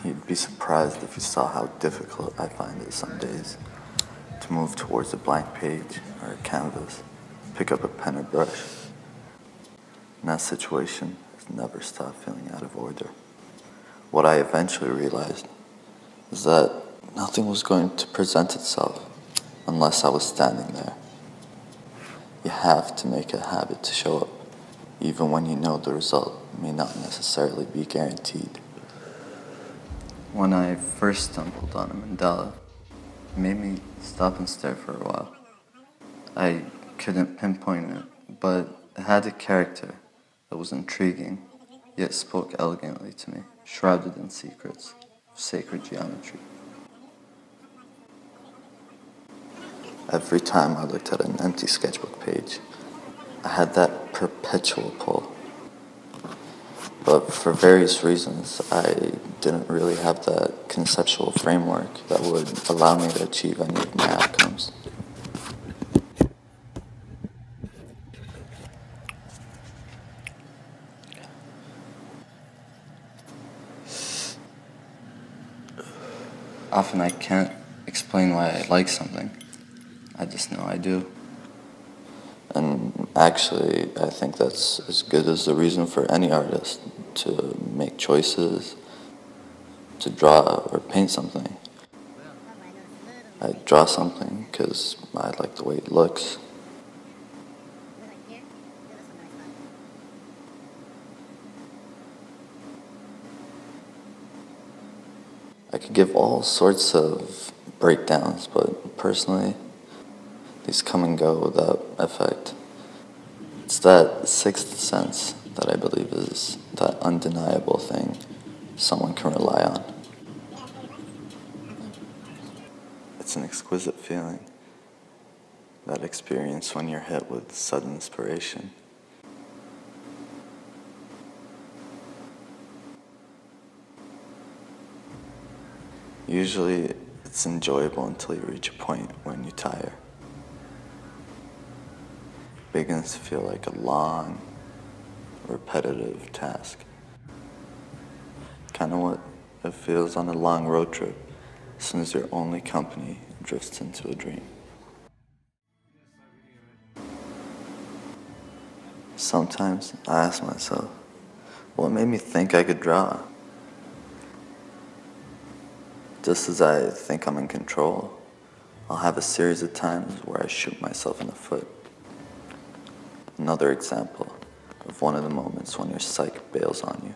You'd be surprised if you saw how difficult I find it some days to move towards a blank page or a canvas, pick up a pen or brush. In that situation, I never stopped feeling out of order. What I eventually realized is that nothing was going to present itself unless I was standing there. You have to make a habit to show up, even when you know the result may not necessarily be guaranteed. When I first stumbled on a mandala, it made me stop and stare for a while. I couldn't pinpoint it, but it had a character that was intriguing, yet spoke elegantly to me, shrouded in secrets of sacred geometry. Every time I looked at an empty sketchbook page, I had that perpetual pull. But for various reasons, I didn't really have that conceptual framework that would allow me to achieve any of my outcomes. Often I can't explain why I like something. I just know I do. And actually, I think that's as good as the reason for any artist to make choices, to draw or paint something. I draw something because I like the way it looks. I could give all sorts of breakdowns, but personally, these come and go without effect. It's that sixth sense that I believe is that undeniable thing someone can rely on. It's an exquisite feeling, that experience when you're hit with sudden inspiration. Usually, it's enjoyable until you reach a point when you tire. It begins to feel like a long, repetitive task. Kind of what it feels on a long road trip, as soon as your only company drifts into a dream. Sometimes I ask myself, what made me think I could draw? Just as I think I'm in control, I'll have a series of times where I shoot myself in the foot. Another example of one of the moments when your psyche bails on you.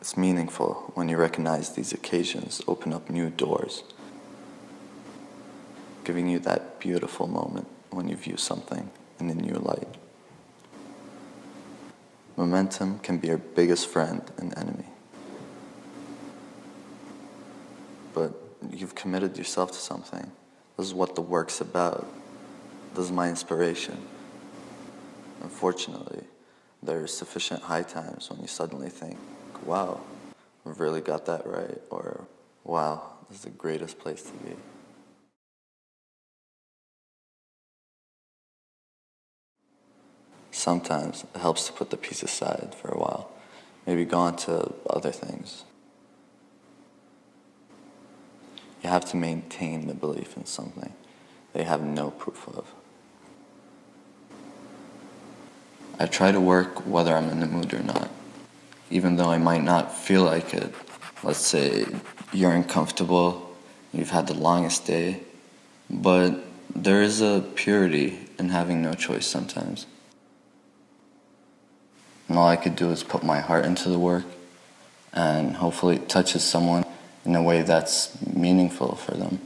It's meaningful when you recognize these occasions open up new doors, giving you that beautiful moment when you view something in a new light. Momentum can be your biggest friend and enemy. But you've committed yourself to something. This is what the work's about. This is my inspiration. Unfortunately, there are sufficient high times when you suddenly think, wow, I've really got that right, or wow, this is the greatest place to be. Sometimes it helps to put the piece aside for a while, maybe go on to other things. You have to maintain the belief in something that you have no proof of. I try to work whether I'm in the mood or not, even though I might not feel like it Let's say you're uncomfortable, you've had the longest day, but there is a purity in having no choice sometimes. And all I could do is put my heart into the work, and hopefully it touches someone in a way that's meaningful for them.